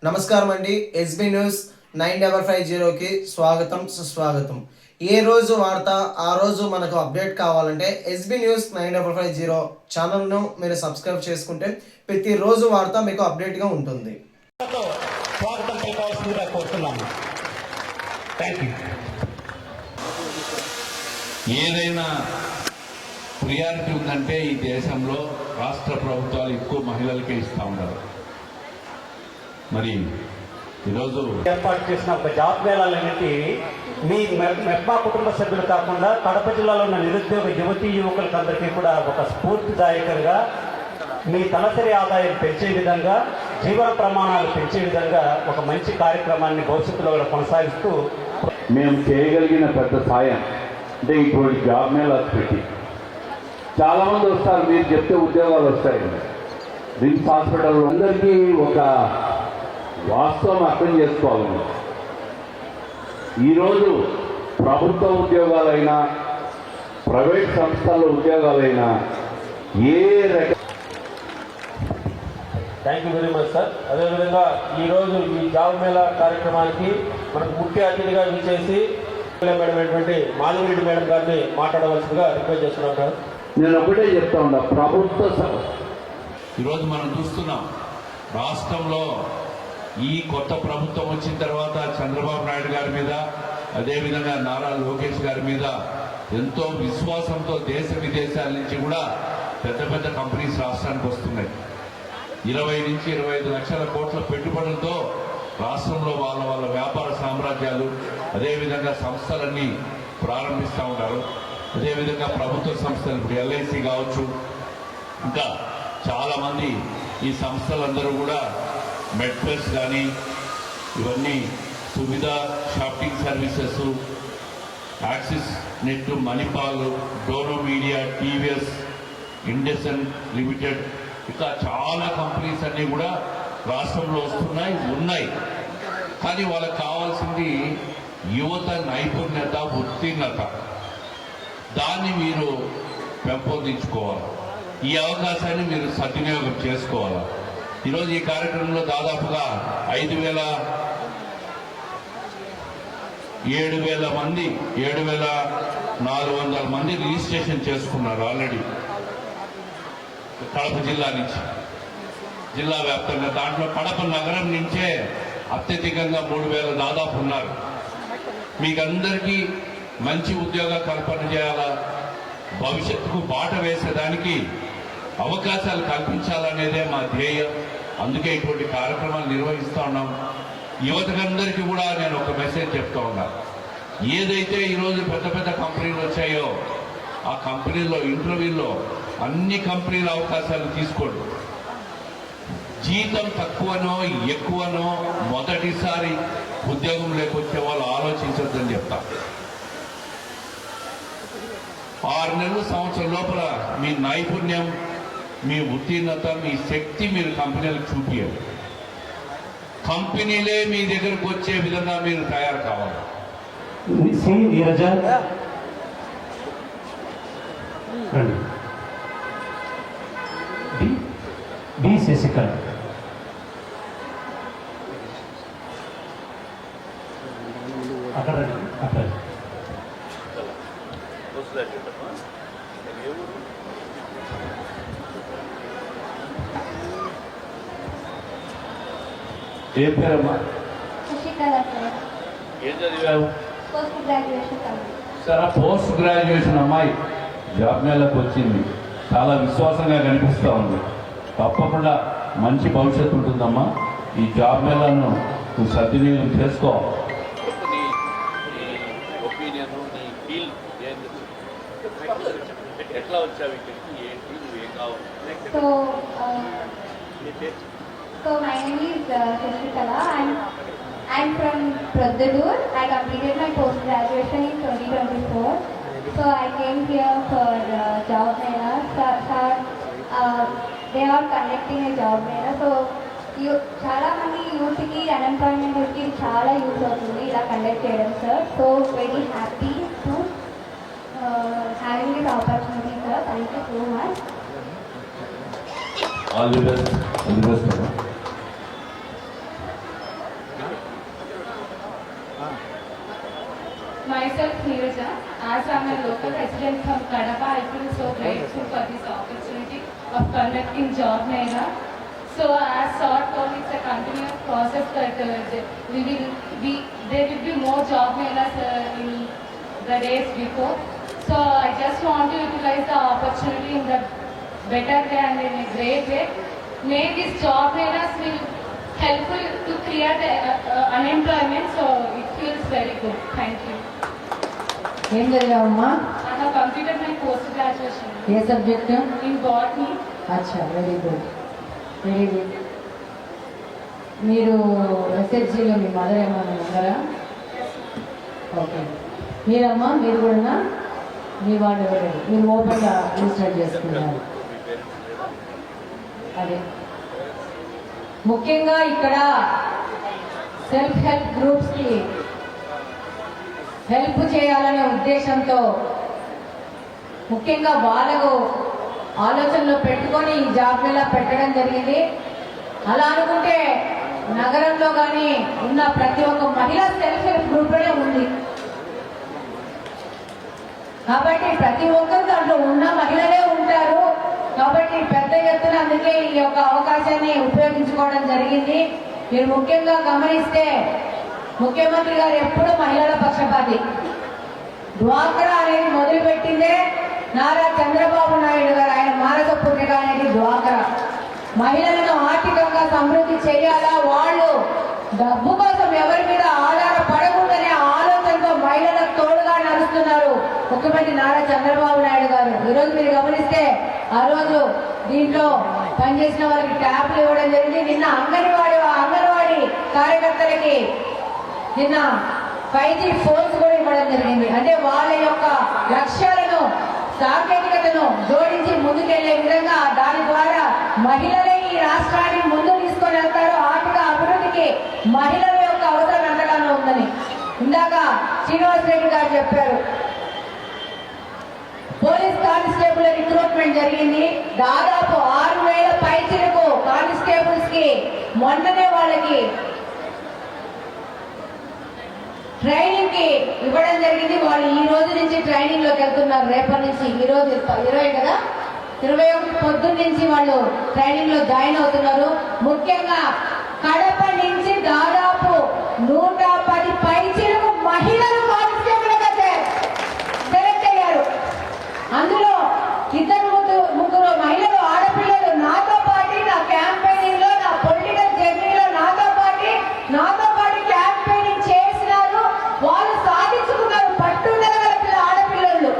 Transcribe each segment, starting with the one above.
నమస్కారం అండి. SB news 9550కి స్వాగతం సుస్వాగతం. ఏ రోజు వార్త ఆ రోజు మనకు అప్డేట్ కావాలంటే ఎస్బీ న్యూస్ 9550 ఛానల్ను మీరు సబ్స్క్రైబ్ చేసుకుంటే ప్రతిరోజు వార్త మీకు అప్డేట్గా ఉంటుంది. స్వాగతం పలకాల్సిందిగా కోరుతున్నాము. Thank you. ఏదైనా ప్రియారిటీ ఉందంటే ఈ దేశంలో రాష్ట్ర ప్రభుత్వాలు ఎక్కువ మహిళలకే ఇస్తూ ఉంటారు. మరి ఈరోజు ఏర్పాటు చేసిన ఒక జాబ్ మేళాలన్నింటి మీ మెప్మా కుటుంబ సభ్యులు కాకుండా కడప జిల్లాలో ఉన్న నిరుద్యోగ యువతీ యువకులకు అందరికీ కూడా ఒక స్ఫూర్తిదాయకంగా మీ తలసరి ఆదాయం పెంచే విధంగా, జీవన ప్రమాణాలు పెంచే విధంగా ఒక మంచి కార్యక్రమాన్ని భవిష్యత్తులో కూడా కొనసాగిస్తూ మేము చేయగలిగిన పెద్ద సాయం అంటే ఇటువంటి జాబ్ మేళాస్ పెట్టి చాలామంది వస్తారు. మీరు చెప్తే ఉద్యోగాలు వస్తాయి. రిమ్స్ హాస్పిటల్ అందరికీ ఒక వాస్తవం అర్థం చేసుకోవాలి. ఈరోజు ప్రభుత్వ ఉద్యోగాలైనా ప్రైవేట్ సంస్థల ఉద్యోగాలైనా ఏ రకం. Thank you very much sir. అదేవిధంగా ఈరోజు ఈ జాబ్ మేళా కార్యక్రమానికి మనకు ముఖ్య అతిథిగా విచ్చేసి మేడం అయినటువంటి మాధవిరెడ్డి మేడం గారిని మాట్లాడవలసిందిగా రిక్వెస్ట్ చేస్తున్నాం సార్. నేను ఒకటే చెప్తా ఉన్నా, ప్రభుత్వ ఈరోజు మనం చూస్తున్నాం రాష్ట్రంలో ఈ కొత్త ప్రభుత్వం వచ్చిన తర్వాత చంద్రబాబు నాయుడు గారి మీద, అదేవిధంగా నారా లోకేష్ గారి మీద ఎంతో విశ్వాసంతో దేశ విదేశాల నుంచి కూడా పెద్ద పెద్ద కంపెనీస్ రాష్ట్రానికి వస్తున్నాయి. 20 నుంచి 25 లక్షల కోట్ల పెట్టుబడులతో రాష్ట్రంలో వాళ్ళ వ్యాపార సామ్రాజ్యాలు, అదేవిధంగా సంస్థలన్నీ ప్రారంభిస్తూ ఉంటారు. అదేవిధంగా ప్రభుత్వ సంస్థలు, ఇప్పుడు ఎల్ఐసి కావచ్చు, ఇంకా చాలామంది ఈ సంస్థలందరూ కూడా మెడ్ప్లస్ కానీ ఇవన్నీ Suvidha shopping services, Axis net, Manipal, డోనో మీడియా, టీవీఎస్, ఇండస్ఇండ్ లిమిటెడ్, ఇంకా చాలా కంపెనీస్ అన్నీ కూడా రాష్ట్రంలో ఉన్నాయి. కానీ వాళ్ళకి కావాల్సింది యువత నైపుణ్యత, ఉత్తీర్ణత. దాన్ని మీరు పెంపొందించుకోవాలి. ఈ అవకాశాన్ని మీరు సద్వినియోగం చేసుకోవాలి. ఈరోజు ఈ కార్యక్రమంలో దాదాపుగా 7,400 మంది రిజిస్ట్రేషన్ చేసుకున్నారు ఆల్రెడీ కడప జిల్లా నుంచి, జిల్లా వ్యాప్తంగా. దాంట్లో కడప నగరం నుంచే అత్యధికంగా 3,000 దాదాపు ఉన్నారు. మీకందరికీ మంచి ఉద్యోగ కల్పన చేయాలా, భవిష్యత్తుకు బాట వేసేదానికి అవకాశాలు కల్పించాలనేదే మా ధ్యేయం. అందుకే ఇటువంటి కార్యక్రమాలు నిర్వహిస్తూ ఉన్నాం. యువతకందరికీ కూడా నేను ఒక మెసేజ్ చెప్తా ఉన్నా. ఏదైతే ఈరోజు పెద్ద పెద్ద కంపెనీలు వచ్చాయో ఆ కంపెనీల్లో ఇంటర్వ్యూల్లో అన్ని కంపెనీల అవకాశాలు తీసుకోండి. జీతం తక్కువనో ఎక్కువనో మొదటిసారి ఉద్యోగం లేకొచ్చే వాళ్ళు ఆలోచించొద్దని చెప్తా. 6 నెలలు, సంవత్సరం లోపల మీ నైపుణ్యం, మీ ఉత్తీర్ణత, మీ శక్తి మీరు కంపెనీలకు చూపించాలి. కంపెనీలే మీ దగ్గరకు వచ్చే విధంగా మీరు తయారు కావాలి. సి నీరజ బి శశికళ, అక్కడ ఏ పేరమ్మా? ఏం చదివావు? సరే, పోస్ట్ గ్రాడ్యుయేషన్ అమ్మాయి జాబ్ మేళకు వచ్చింది. చాలా విశ్వాసంగా కనిపిస్తూ ఉంది. తప్పకుండా మంచి భవిష్యత్తు ఉంటుందమ్మా. ఈ జాబ్ మేళను నువ్వు సద్వినియోగం చేసుకో. ఎట్లా వచ్చావు ఇక్కడికి, ఏంటి, నువ్వేం కావాలి? So my name is Shashikala. I'm from Pradhadur. I completed my post-graduation in 2024. So I came here for job mela. They are conducting a job mela. So చాలా మంది యూత్కి అన్ఎంప్లాయ్మెంట్కి చాలా యూజ్ అవుతుంది ఇలా కండక్ట్ చేయడం sir. So very happy to having this opportunity sir. Thank you so much. All the best. myself Neeraja. As I'm a local resident from Kadapa, I feel so grateful for this opportunity of conducting job mela. So as Sir told, it's a continuous process that there will be more job melas in the days before. So I just want to utilize the opportunity in the better way and in a great way. May these job melas will helpful to clear the unemployment. So it feels very good. Thank you. ఏం చదివావమ్మా? I have completed my post graduation A subject? in botany. అచ్చా, very good, very good. మీరు ఎస్హెచ్జిలో మీ mother ఏమైనా ఉన్నారా? Okay. మీరమ్మా, మీరు కూడా మీ వాళ్ళు ఎవరు? మీరు ఓపెన్గా రిజిస్టర్ చేసుకున్నారు. అదే ముఖ్యంగా ఇక్కడ సెల్ఫ్ హెల్ప్ గ్రూప్స్కి హెల్ప్ చేయాలనే ఉద్దేశంతో ముఖ్యంగా వాళ్ళకు ఆలోచనలో పెట్టుకొని ఈ జాబ్ మేళా పెట్టడం జరిగింది. అలా అనుకుంటే నగరంలో కానీ ఉన్న ప్రతి ఒక్క మహిళ సెల్ఫ్ హెల్ప్ గ్రూప్లోనే ఉంది. కాబట్టి ప్రతి ఒక్కరు దాంట్లో ఉన్న మహిళలే ఉంటారు. కాబట్టి పెద్ద ఎత్తున అందుకే ఈ యొక్క అవకాశాన్ని ఉపయోగించుకోవడం జరిగింది. మీరు ముఖ్యంగా గమనిస్తే ముఖ్యమంత్రి గారు ఎప్పుడు మహిళల పక్షపాతి. డ్వాక్రా అనేది మొదలుపెట్టిందే నారా చంద్రబాబు నాయుడు గారు. ఆయన మానస పుత్రిక అనేది డ్వాక్రా. మహిళలను ఆర్థికంగా సమృద్ధి చేయాలా, వాళ్ళు డబ్బు కోసం ఎవరి మీద ఆధారపడకూడదనే ఆలోచనతో మహిళలకు తోడుగా నడుస్తున్నారు ముఖ్యమంత్రి నారా చంద్రబాబు నాయుడు గారు. ఈరోజు మీరు గమనిస్తే ఆ రోజు దీంట్లో పనిచేసిన వాళ్ళకి ట్యాబ్లు ఇవ్వడం జరిగింది. నిన్న అంగన్వాడీ కార్యకర్తలకి నిన్న 5G ఫోన్స్ కూడా ఇవ్వడం జరిగింది. అంటే వాళ్ళ యొక్క లక్ష్యాలను సాంకేతికతను జోడించి ముందుకెళ్లే విధంగా దాని ద్వారా మహిళలే ఈ రాష్ట్రాన్ని ముందు తీసుకొని వెళ్తారు. ఆర్థిక అభివృద్ధికి మహిళల యొక్క అవసరం ఎంతగానో ఉందని ఇందాక శ్రీనివాస్ రెడ్డి గారు చెప్పారు. పోలీస్ కానిస్టేబుల్ రిక్రూట్మెంట్ జరిగింది. దాదాపు 6,000 పైచిలకు కానిస్టేబుల్స్ కి మొన్ననే వాళ్ళకి ట్రైనింగ్ కి ఇవ్వడం జరిగింది. వాళ్ళు ఈ రోజు నుంచి ట్రైనింగ్ లోకి వెళ్తున్నారు. రేపటి నుంచి, ఈ రోజు 20 కదా, 21 పొద్దున్న నుంచి వాళ్ళు ట్రైనింగ్ లో జాయిన్ అవుతున్నారు. ముఖ్యంగా కడప నుంచి దాదాపు 110 పైచిలకు మహిళలు కానిస్టేబుల్ గా సెలెక్ట్ అయ్యారు. అందులో 2-3 మహిళలు ఆడపిల్లలు నాతో పాటు నా క్యాంపెయినింగ్ లో, నా పొలిటికల్ జర్నీలో నాతో పాటు క్యాంపెయినింగ్ చేసినారు. వాళ్ళు సాధించుకున్నారు. పట్టుదల గల ఆడపిల్లలు.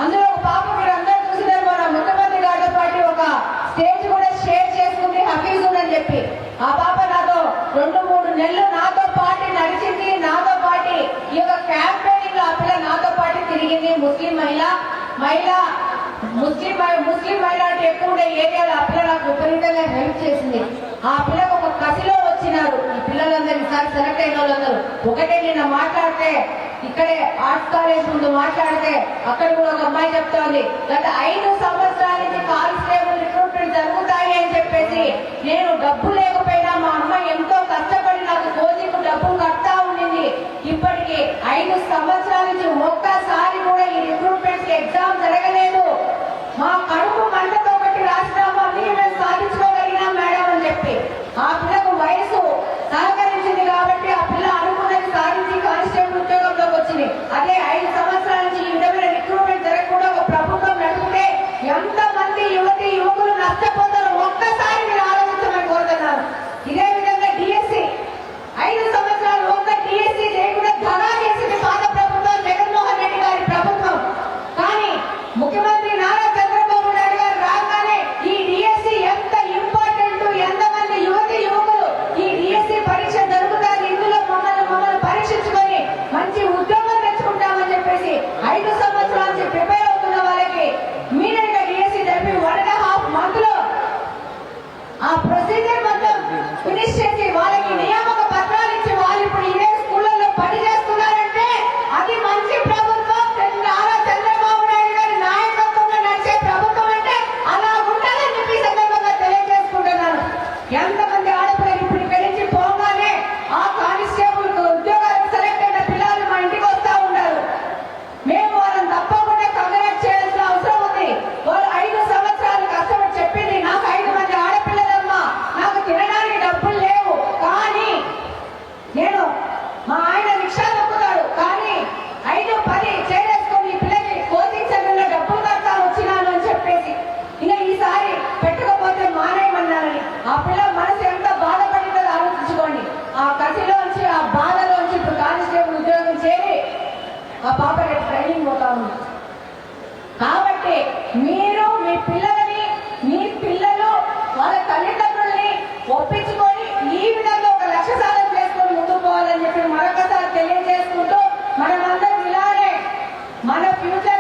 అందులో ఒక పాప మీరు అందరూ చూసినారు. మన ముఖ్యమంత్రి గారితో పాటు ఒక స్టేజ్ కూడా షేర్ చేసుకుంది, హఫీజున్ అని చెప్పి. ఆ పాప నాతో 2-3 నెలలు నాతో పాటు నడిచింది. నాతో పాటు ఈ యొక్క క్యాంపెయినింగ్ లో ఆ పిల్ల నాతో పాటు తిరిగింది. ముస్లిం మైనారిటీ ఎక్కువ ఉండే ఏరియాలో ఆ పిల్ల నాకు విపరీతంగా హెల్ప్ చేసింది. ఆ పిల్లకు ఒక కసిలో వచ్చినారు ఈ పిల్లలందరూ. ఈసారి సెలెక్ట్ అయిన వాళ్ళందరూ ఒకటే నిన్న మాట్లాడితే, ఇక్కడే ఆర్ట్స్ కాలేజ్ ముందు మాట్లాడితే అక్కడ కూడా ఒక అమ్మాయి చెప్తోంది, గత 5 సంవత్సరాల నుంచి కానిస్టేబుల్ రిక్రూట్మెంట్ జరుగుతాయి అని చెప్పేసి నేను డబ్బు లేకపోయినా మా అమ్మాయి ఎంతో కష్టపడి నాకు కోచింగ్ డబ్బులు కడతా ఉండింది. ఇప్పటికి 5 సంవత్సరాల నుంచి ఒక్కసారి కూడా ఈ రిక్రూట్మెంట్ ఎగ్జామ్ జరగలేదు. మా కడుపు మంటతో బట్టి రాసినాము, అన్ని మేము సాధించుకోగలిగినాం మేడం అని చెప్పి ఆ పిల్లకు వయసు సహకరించింది. కాబట్టి ఆ పిల్ల అనుకున్నది సాధించి కానిస్టేబుల్ ఉద్యోగంలోకి వచ్చింది. అదే 5 సంవత్సరాల నుంచి ఈ విధమైన రిక్రూట్మెంట్ జరగకుండా ఒక ప్రభుత్వం నడిపితే ఎంతమంది యువకులు నష్టపోతారు ఒక్కసారి మీరు ఆలోచించమని కోరుతున్నాను. ఇదే విధంగా డిఎస్సి 5 సంవత్సరాలు ఒక్క డిఎస్సి లేకుండా ధనా చేసింది పాత ప్రభుత్వం, జగన్మోహన్ రెడ్డి గారి ప్రభుత్వం. కానీ ముఖ్యమంత్రి నారా చంద్రబాబు నాయుడు గారు రాగానే ఈ డిఎస్సి ఎంత ఇంపార్టెంట్, ఎంతమంది యువకులు మా ఆయన రిక్షా తొక్కుతాడు, కానీ 5-10 చేరేసుకొని ఈ పిల్లకి కోచింగ్ సెంటర్లో డబ్బులు కడతా వచ్చినాను అని చెప్పేసి ఇంకా ఈసారి పెట్టకపోతే మానేయమన్నానని ఆ పిల్ల మనసు ఎంత బాధపడిందో ఆలోచించుకోండి. ఆ కసిలోంచి ఆ బాధలోంచి ఇప్పుడు కానిస్టేబుల్ ఉద్యోగం చేరి ఆ పాప రేపు ట్రైనింగ్ పోతా ఉంది. కాబట్టి మీరు మీ పిల్లలని, మీ పిల్లలు వాళ్ళ తల్లిదండ్రుల్ని ఒప్పించుకొని ఈ విధంగా ఒక లక్ష్య సాధన చేసుకొని ముందుకు పోవాలని చెప్పి మరొకసారి తెలియజేసుకుంటూ మనమందరం ఇలానే మన ఫ్యూచర్